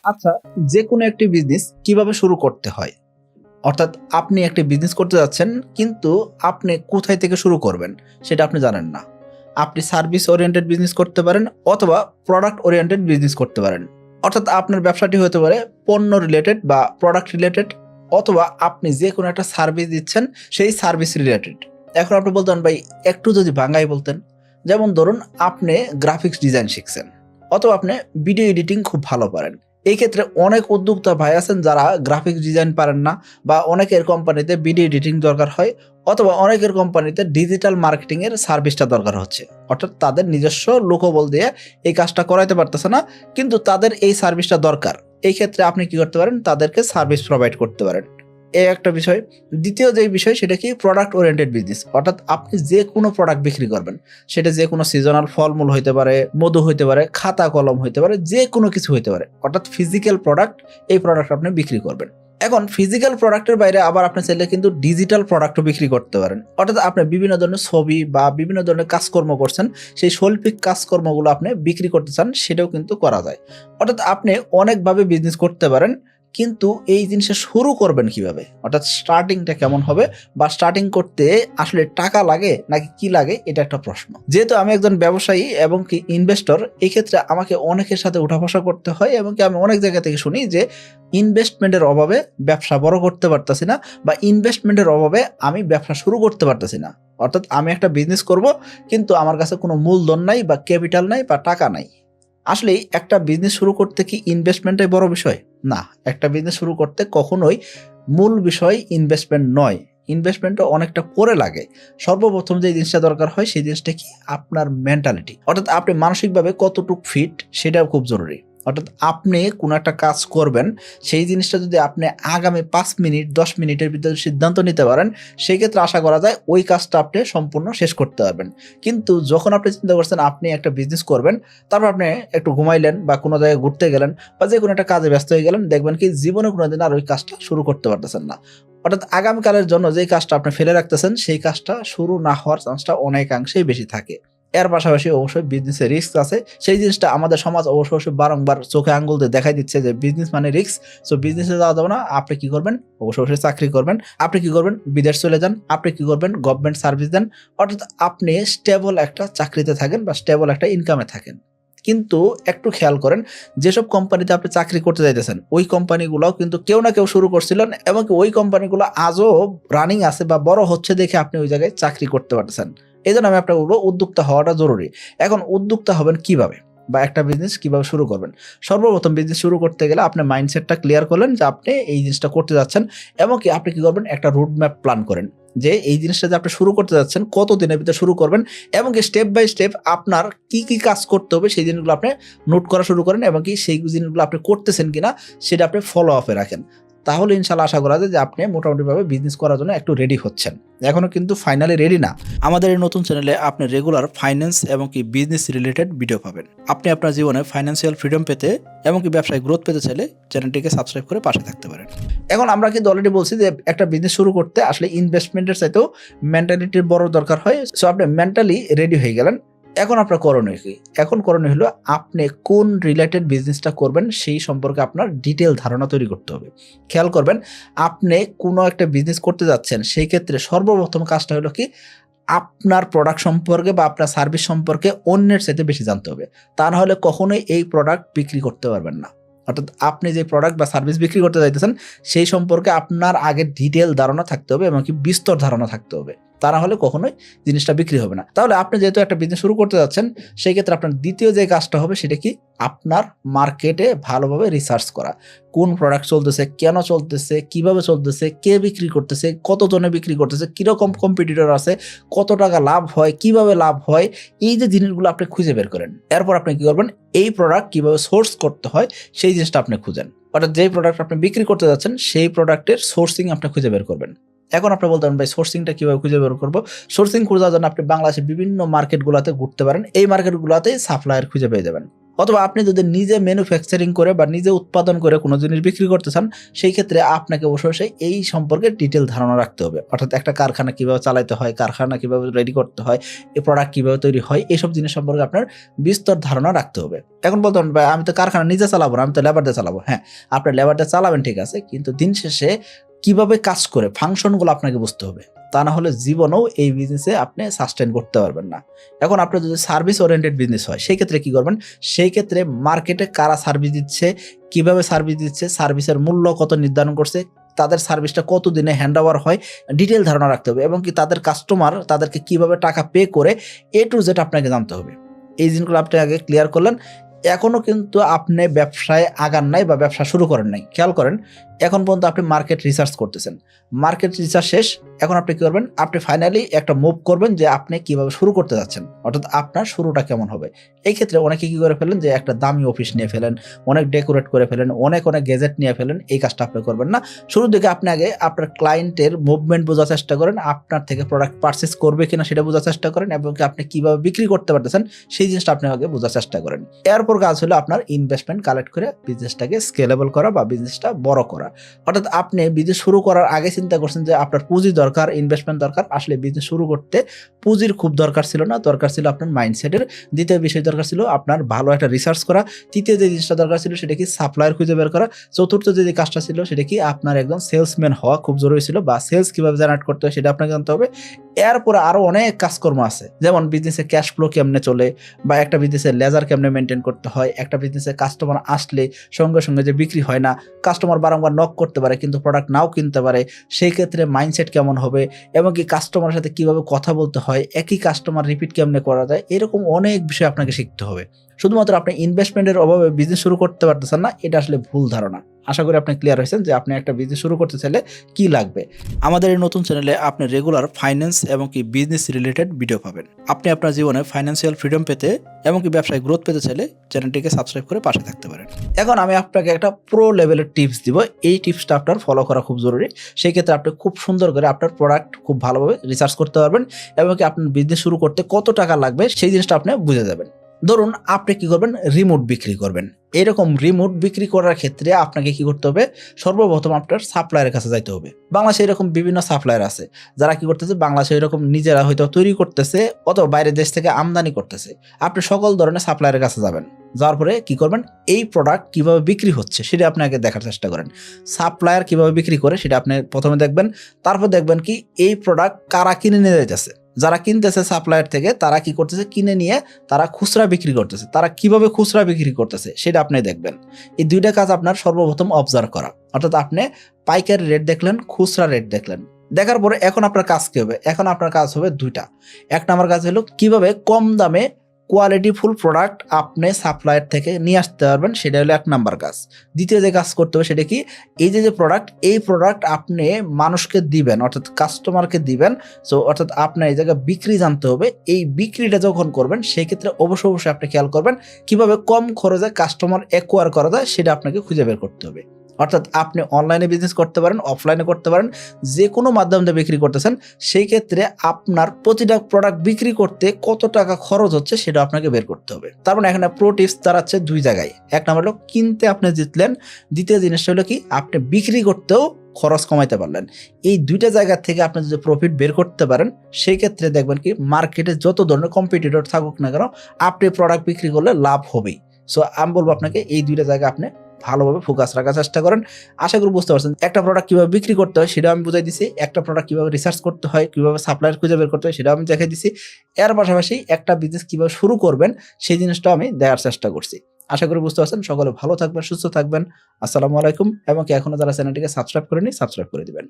আচ্ছা, যে কোনো একটি বিজনেস কিভাবে শুরু করতে হয়? অর্থাৎ আপনি একটি বিজনেস করতে যাচ্ছেন, কিন্তু আপনি কোথায় থেকে শুরু করবেন সেটা আপনি জানেন না। আপনি সার্ভিস ওরিয়েন্টেড বিজনেস করতে পারেন অথবা প্রোডাক্ট ওরিয়েন্টেড বিজনেস করতে পারেন। অর্থাৎ আপনার ব্যবসাটি হতে পারে পণ্য রিলেটেড বা প্রোডাক্ট রিলেটেড, অথবা আপনি যে কোনো একটা সার্ভিস দিচ্ছেন সেই সার্ভিস রিলেটেড। এখন আপনি বলতেন ভাই একটু যদি বাংলায় বলতেন। যেমন ধরুন আপনি গ্রাফিক্স ডিজাইন শিখছেন, অথবা আপনি ভিডিও এডিটিং খুব ভালো পারেন। এই ক্ষেত্রে অনেক উদ্যোক্তা ভাই আছেন যারা গ্রাফিক্স ডিজাইন পারেন না, বা অনেকের কোম্পানিতে ভিডিও এডিটিং দরকার হয়, অথবা অনেকের কোম্পানিতে ডিজিটাল মার্কেটিং এর সার্ভিসটা দরকার হচ্ছে। অর্থাৎ তাদের নিজস্ব লোকবল দিয়ে এই কাজটা করাইতে পারতেছে না, কিন্তু তাদের এই সার্ভিসটা দরকার। এই ক্ষেত্রে আপনি কি করতে পারেন? তাদেরকে সার্ভিস প্রোভাইড করতে পারেন। এই একটা বিষয়। দ্বিতীয় যে বিষয় সেটা কি প্রোডাক্ট ওরিয়েন্টেড বিজনেস। অর্থাৎ আপনি যে কোনো প্রোডাক্ট বিক্রি করবেন, সেটা যে কোনো সিজনাল ফলমূল হইতে পারে, মধু হইতে পারে, খাতা কলম হইতে পারে, যে কোনো কিছু হইতে পারে। অর্থাৎ ফিজিক্যাল প্রোডাক্ট, এই প্রোডাক্ট আপনি বিক্রি করবেন। এখন ফিজিক্যাল প্রোডাক্টের বাইরে আবার আপনি চাইলে কিন্তু ডিজিটাল প্রোডাক্টও বিক্রি করতে পারেন। অর্থাৎ আপনি বিভিন্ন ধরনের ছবি বা বিভিন্ন ধরনের কাজকর্ম করছেন, সেই শৈল্পিক কাজকর্মগুলো আপনি বিক্রি করতে চান, সেটাও কিন্তু করা যায়। অর্থাৎ আপনি অনেকভাবে বিজনেস করতে পারেন, কিন্তু এই জিনিসটা শুরু করবেন কিভাবে? অর্থাৎ স্টার্টিংটা কেমন হবে, বা স্টার্টিং করতে আসলে টাকা লাগে নাকি কি লাগে, এটা একটা প্রশ্ন। যেহেতু আমি একজন ব্যবসায়ী এবং কি ইনভেস্টর, এই ক্ষেত্রে আমাকে অনেকের সাথে উঠা বসা করতে হয়, এবং কি আমি অনেক জায়গা থেকে শুনি যে ইনভেস্টমেন্টের অভাবে ব্যবসা বড় করতে পারতাছি না, বা ইনভেস্টমেন্টের অভাবে আমি ব্যবসা শুরু করতে পারতাছি না। অর্থাৎ আমি একটা বিজনেস করব, কিন্তু আমার কাছে কোনো মূলধন নাই, বা ক্যাপিটাল নাই, বা টাকা নাই। আসলে একটা বিজনেস শুরু করতে কি ইনভেস্টমেন্টটাই বড় বিষয়? না, একটা বিজনেস শুরু করতে কখনোই মূল বিষয় ইনভেস্টমেন্ট নয়। ইনভেস্টমেন্টটা অনেকটা পরে লাগে। সর্বপ্রথম যে জিনিসটা দরকার হয় সেই জিনিসটা কি? আপনার মেন্টালিটি। অর্থাৎ আপনি মানসিকভাবে কতটুক ফিট, সেটাও খুব জরুরি। অর্থাৎ আপনি কোনো একটা কাজ করবেন, সেই জিনিসটা যদি আপনি আগামী 5 মিনিট 10 মিনিটের ভিতরে সিদ্ধান্ত নিতে পারেন, সেই ক্ষেত্রে আশা করা যায় ওই কাজটা আপনি সম্পূর্ণ শেষ করতে পারবেন। কিন্তু যখন আপনি চিন্তা করছেন আপনি একটা বিজনেস করবেন, তারপর আপনি একটু ঘুমাইলেন বা কোনো জায়গায় ঘুরতে গেলেন, বা যে কোনো একটা কাজে ব্যস্ত হয়ে গেলেন, দেখবেন কি জীবনে কোনোদিন আর ওই কাজটা শুরু করতে পারতেছেন না। অর্থাৎ আগামীকালের জন্য যেই কাজটা আপনি ফেলে রাখতেছেন, সেই কাজটা শুরু না হওয়ার চান্সটা অনেকাংশেই বেশি থাকে। এর পাশাপাশি অবশ্যই বিজনেসের রিস্ক আছে। সেই জিনিসটা আমাদের সমাজ অবশ্যই বারংবার চোখে আঙ্গুল দিয়ে দেখাই দিচ্ছে যে বিজনেস মানে রিস্ক। সো বিজনেসে যাওয়া যাবে না। আপনি কি করবেন? অবশ্যই চাকরি করবেন। আপনি কি করবেন? বিদেশ চলে যান। আপনি কি করবেন? গভর্নমেন্ট সার্ভিস দেন। অর্থাৎ আপনি স্টেবল একটা চাকরিতে থাকেন, বা স্টেবল একটা ইনকামে থাকেন। কিন্তু একটু খেয়াল করেন, যেসব কোম্পানিতে আপনি চাকরি করতে যাইতেছেন, ওই কোম্পানিগুলোও কিন্তু কেউ না কেউ শুরু করছিলেন, এবং ওই কোম্পানিগুলো আজও রানিং আছে বা বড় হচ্ছে দেখে আপনি ওই জায়গায় চাকরি করতে পারতেছেন। এজন্য আমি আপনাকে বলবো উদ্যোক্তা হওয়াটা জরুরি। এখন উদ্যোক্তা হবেন কিভাবে? বা একটা বিজনেস কিভাবে শুরু করবেন? সর্বপ্রথম বিজনেস শুরু করতে গেলে আপনি মাইন্ডসেটটা ক্লিয়ার করলেন যে আপনি এই জিনিসটা করতে যাচ্ছেন, এবং কি আপনি কি করবেন? একটা রুট ম্যাপ প্ল্যান করেন যে এই জিনিসটা যে আপনি শুরু করতে যাচ্ছেন কত দিনের ভিতরে শুরু করবেন, এবং কি স্টেপ বাই স্টেপ আপনার কি কি কাজ করতে হবে সেই জিনিসগুলো আপনি নোট করা শুরু করেন, এবং কি সেই জিনিসগুলো আপনি করতেছেন কিনা সেটা আপনি ফলো আপে রাখেন। তাহলে ইনশাল্লাহ আশা করা যায় যে আপনি মোটামুটিভাবে বিজনেস করার জন্য একটু রেডি হচ্ছেন। এখনো কিন্তু ফাইনালি রেডি না। আমাদের এই নতুন চ্যানেলে আপনি রেগুলার ফাইন্যান্স এবং কি বিজনেস রিলেটেড ভিডিও পাবেন। আপনি আপনার জীবনে ফাইন্যান্সিয়াল ফ্রিডম পেতে এবং কি ব্যবসায় গ্রোথ পেতে চাইলে চ্যানেলটিকে সাবস্ক্রাইব করে পাশে থাকতে পারেন। এখন আমরা কিন্তু অলরেডি বলছি যে একটা বিজনেস শুরু করতে আসলে ইনভেস্টমেন্টের চাইতেও মেন্টালিটির বড় দরকার হয়। সো আপনি মেন্টালি রেডি হয়ে গেলেন। এখন আপনার করণীয় কি? এখন করণীয় হলো আপনি কোন রিলেটেড বিজনেসটা করবেন সেই সম্পর্কে আপনার ডিটেল ধারণা তৈরি করতে হবে। খেয়াল করবেন, আপনি কোনো একটা বিজনেস করতে যাচ্ছেন, সেই ক্ষেত্রে সর্বপ্রথম কাজটা হলো কি? আপনার প্রোডাক্ট সম্পর্কে বা আপনার সার্ভিস সম্পর্কে অন্যের চাইতে বেশি জানতে হবে। তা না হলে কখনোই এই প্রোডাক্ট বিক্রি করতে পারবেন না। অর্থাৎ আপনি যে প্রোডাক্ট বা সার্ভিস বিক্রি করতে চাইতেছেন, সেই সম্পর্কে আপনার আগে ডিটেল ধারণা থাকতে হবে, এবং কি বিস্তর ধারণা থাকতে হবে। তা না হলে কখনোই জিনিসটা বিক্রি হবে না। তাহলে আপনি যেহেতু একটা বিজনেস শুরু করতে যাচ্ছেন, সেই ক্ষেত্রে আপনার দ্বিতীয় যে কাজটা হবে সেটা কি? আপনার মার্কেটে ভালোভাবে রিসার্চ করা। কোন প্রোডাক্ট চলতেছে, কেন চলতেছে, কিভাবে চলতেছে, কে বিক্রি করতেছে, কতজনে বিক্রি করতেছে, কিরকম কম্পিটিটর আছে, কত টাকা লাভ হয়, কিভাবে লাভ হয়, এই যে জিনিসগুলো আপনি খুঁজে বের করেন। এরপর আপনি কি করবেন? এই প্রোডাক্ট কিভাবে সোর্স করতে হয় সেই জিনিসটা আপনি খুঁজেন। অর্থাৎ যেই প্রোডাক্ট আপনি বিক্রি করতে যাচ্ছেন, সেই প্রোডাক্টের সোর্সিং আপনি খুঁজে বের করবেন। এখন আপনি বলতে পারেন ভাই সোর্সিংটা কিভাবে খুঁজে বের করবো? সোর্সিং খোঁজার জন্য আপনি বাংলাদেশের বিভিন্ন মার্কেটগুলোতে ঘুরতে পারেন। এই মার্কেটগুলোতেই সাপ্লায়ার খুঁজে পেয়ে যাবেন। অথবা আপনি যদি নিজে ম্যানুফ্যাকচারিং করে বা নিজে উৎপাদন করে কোনো জিনিস বিক্রি করতে চান, সেই ক্ষেত্রে আপনাকে অবশ্যই এই সম্পর্কে ডিটেল ধারণা রাখতে হবে। অর্থাৎ একটা কারখানা কিভাবে চালাতে হয়, কারখানা কিভাবে রেডি করতে হয়, এই প্রোডাক্ট কিভাবে তৈরি হয়, এইসব জিনিস সম্পর্কে আপনার বিস্তর ধারণা রাখতে হবে। এখন বলতে পারেন ভাই আমি তো কারখানা নিজে চালাবো না, আমি তো লেবার দিয়ে চালাবো। হ্যাঁ, আপনার লেবার দিয়ে চালাবেন ঠিক আছে, কিন্তু দিন শেষে কিভাবে কাজ করে ফাংশনগুলো আপনাকে বুঝতে হবে। তা না হলে জীবনেও এই বিজনেসে আপনি সাস্টেন করতে পারবেন না। এখন আপনার যদি সার্ভিস ওরিয়েন্টেড বিজনেস হয়, সেই ক্ষেত্রে কি করবেন? সেই ক্ষেত্রে মার্কেটে কারা সার্ভিস দিচ্ছে, কিভাবে সার্ভিস দিচ্ছে, সার্ভিসের মূল্য কত নির্ধারণ করছে, তাদের সার্ভিসটা কত দিনে হ্যান্ড ওভার হয়, ডিটেল ধারণা রাখতে হবে। এবং কি তাদের কাস্টমার তাদেরকে কিভাবে টাকা পে করে, A to Z আপনাকে জানতে হবে। এই জিনিসগুলো আপনি আগে ক্লিয়ার করলেন। এখনো কিন্তু আপনি ব্যবসায় আগান নাই বা ব্যবসা শুরু করেন নাই। খেয়াল করেন, এখন পর্যন্ত আপনি মার্কেট রিসার্চ করতেছেন, মার্কেট রিসার্চ শেষ। এখন আপনি কি করবেন? আপনি ফাইনালি একটা মুভ করবেন যে আপনি কিভাবে শুরু করতে যাচ্ছেন, অর্থাৎ আপনার শুরুটা কেমন হবে। এই ক্ষেত্রে অনেকে কি করে ফেলেন যে একটা দামি অফিস নিয়ে ফেলেন, অনেক ডেকোরেট করে ফেলেন, অনেক গ্যাজেট নিয়ে ফেলেন। এই কাজটা আপনি করবেন না। শুরুর দিকে আপনি আগে আপনার ক্লায়েন্টের মুভমেন্ট বোঝার চেষ্টা করেন, আপনার থেকে প্রোডাক্ট পারচেস করবে কিনা সেটা বোঝার চেষ্টা করেন, এবং আপনি কিভাবে বিক্রি করতে পারতেছেন সেই জিনিসটা আপনি আগে বোঝার চেষ্টা করেন। এরপর কাজ হলো আপনার ইনভেস্টমেন্ট কালেক্ট করে বিজনেসটাকে স্কেলেবল করা বা বিজনেসটা বড় করা। অর্থাৎ আপনি বিজনেস শুরু করার আগে চিন্তা করছেন যে আপনার পুঁজি দরকার, ইনভেস্টমেন্ট দরকার। আসলে বিজনেস শুরু করতে পুঁজির খুব দরকার ছিল না, দরকার ছিল আপনার মাইন্ডসেটের। দ্বিতীয় বিষয় দরকার ছিল আপনার ভালো একটা রিসার্চ করা। তৃতীয় যে জিনিসটা দরকার ছিল সেটা কি সাপ্লায়ার খুঁজে বের করা। চতুর্থ যে কাজটা ছিল সেটা কি আপনার একদম সেলসম্যান হওয়া খুব জরুরি ছিল, বা সেলস কিভাবে জেনারেট করতে হয় সেটা আপনাকে জানতে হবে। এরপরে আরো অনেক কাজকর্ম আছে, যেমন বিজনেসে ক্যাশ ফ্লো কেমনে চলে, বা একটা বিজনেসের লেজার কেমনে মেনটেন করতে হয়, একটা বিজনেসে কাস্টমার আসলে সঙ্গে সঙ্গে যে বিক্রি হয় না, কাস্টমার বারংবার নক করতে পারে কিন্তু প্রোডাক্ট নাও কিনতে পারে, সেই ক্ষেত্রে মাইন্ডসেট কেমন হবে, এবং কি কাস্টমারের সাথে কিভাবে কথা বলতে হয়, একই কাস্টমার রিপিট কেমনে করা যায়, এরকম অনেক বিষয় আপনাকে শিখতে হবে। শুধুমাত্র আপনি ইনভেস্টমেন্টের অভাবে বিজনেস শুরু করতে পারতেছেন না, এটা আসলে ভুল ধারণা। আশা করি আপনি ক্লিয়ার হয়েছেন যে আপনি একটা বিজনেস শুরু করতে চাইলে কি লাগবে। আমাদের এই নতুন চ্যানেলে আপনি রেগুলার ফাইন্যান্স এবং কি বিজনেস রিলেটেড ভিডিও পাবেন। আপনি আপনার জীবনে ফাইন্যান্সিয়াল ফ্রিডম পেতে এবং কি ব্যবসায় গ্রোথ পেতে চাইলে চ্যানেলটিকে সাবস্ক্রাইব করে পাশে থাকতে পারেন। এখন আমি আপনাকে একটা প্রো লেভেলের টিপস দিব। এই টিপসটা আপনার ফলো করা খুব জরুরি। সেই ক্ষেত্রে আপনি খুব সুন্দর করে আপনার প্রোডাক্ট খুব ভালোভাবে রিসার্চ করতে পারবেন, এবং কি আপনার বিজনেস শুরু করতে কত টাকা লাগবে সেই জিনিসটা আপনি বুঝে যাবেন। ধরুন আপনি কি করবেন? রিমোট বিক্রি করবেন। এরকম রিমোট বিক্রি করার ক্ষেত্রে আপনাকে কি করতে হবে? সর্বপ্রথম আপনার সাপ্লায়ারের কাছে যাইতে হবে। বাংলাদেশে এরকম বিভিন্ন সাপ্লায়ার আছে যারা কি করতেছে, বাংলাদেশে এরকম নিজেরা হয়তো তৈরি করতেছে অথবা বাইরের দেশ থেকে আমদানি করতেছে। আপনি সকল ধরনের সাপ্লায়ারের কাছে যাবেন, যাওয়ার পরে কি করবেন? এই প্রোডাক্ট কিভাবে বিক্রি হচ্ছে সেটা আপনি আগে দেখার চেষ্টা করেন। সাপ্লায়ার কিভাবে বিক্রি করে সেটা আপনি প্রথমে দেখবেন। তারপর দেখবেন কি এই প্রোডাক্ট কারা কিনে নিয়ে যাইতেছে। যারা কিনতেছে সাপ্লায়ার থেকে, তারা কি করতেছে? কিনে নিয়ে তারা খুচরা বিক্রি করতেছে। তারা কিভাবে খুচরা বিক্রি করতেছে সেটা আপনি দেখবেন। এই দুইটা কাজ আপনার সর্বপ্রথম অবজার্ভ করা। অর্থাৎ আপনি পাইকারি রেট দেখলেন, খুচরা রেট দেখলেন। দেখার পরে এখন আপনার কাজ কি হবে? এখন আপনার কাজ হবে দুইটা। এক নম্বর কাজ হলো কিভাবে কম দামে কোয়ালিটিফুল প্রোডাক্ট আপনি সাপ্লায়ার থেকে নিয়ে আসতে পারবেন, সেটা হলো এক নাম্বার কাজ। দ্বিতীয় যে কাজ করতে হবে সেটা কি? এই যে প্রোডাক্ট, এই প্রোডাক্ট আপনি মানুষকে দিবেন, অর্থাৎ কাস্টমারকে দিবেন। সো অর্থাৎ আপনার এই জায়গায় বিক্রি জানতে হবে। এই বিক্রিটা যখন করবেন সেই ক্ষেত্রে অবশ্যই আপনি খেয়াল করবেন কিভাবে কম খরচে কাস্টমার অ্যাকোয়ার করা যায়, সেটা আপনাকে খুঁজে বের করতে হবে। অর্থাৎ আপনি অনলাইনে বিজনেস করতে পারেন, অফলাইনে করতে পারেন, যে কোনো মাধ্যমে বিক্রি করতেছেন, সেই ক্ষেত্রে আপনার প্রতিটা প্রোডাক্ট বিক্রি করতে কত টাকা খরচ হচ্ছে সেটা আপনাকে বের করতে হবে। তার মানে এখানে প্রো টিপস দাঁড়াচ্ছে দুই জায়গায়। এক নম্বর হলো কিনতে আপনি জিতলেন, দ্বিতীয় জিনিসটা হলো কি আপনি বিক্রি করতেও খরচ কমাইতে পারলেন। এই দুইটা জায়গা থেকে আপনি যদি প্রফিট বের করতে পারেন, সেই ক্ষেত্রে দেখবেন কি মার্কেটে যত ধরনের কম্পিটিটর থাকুক না কেন, আপনি প্রোডাক্ট বিক্রি করলে লাভ হবেই। সো আমি বলবো আপনাকে এই দুইটা জায়গা আপনি ভালোভাবে ফোকাস রাখার চেষ্টা করেন। আশা করি বুঝতে পারছেন একটা প্রোডাক্ট কিভাবে বিক্রি করতে হয় সেটা আমি বুঝাই দিছি, একটা প্রোডাক্ট কিভাবে রিসার্চ করতে হয়, কিভাবে সাপ্লায়ার খুঁজে বের করতে হয় সেটা আমি দেখাই দিছি। এর পাশাপাশি একটা বিজনেস কিভাবে শুরু করবেন সেই জিনিসটা আমি দেওয়ার চেষ্টা করছি। আশা করি বুঝতে পারছেন। সকলে ভালো থাকবেন, সুস্থ থাকবেন। আসসালামু আলাইকুম। এবং এখনো যারা চ্যানেলটিকে সাবস্ক্রাইব করেনি, সাবস্ক্রাইব করে দিবেন।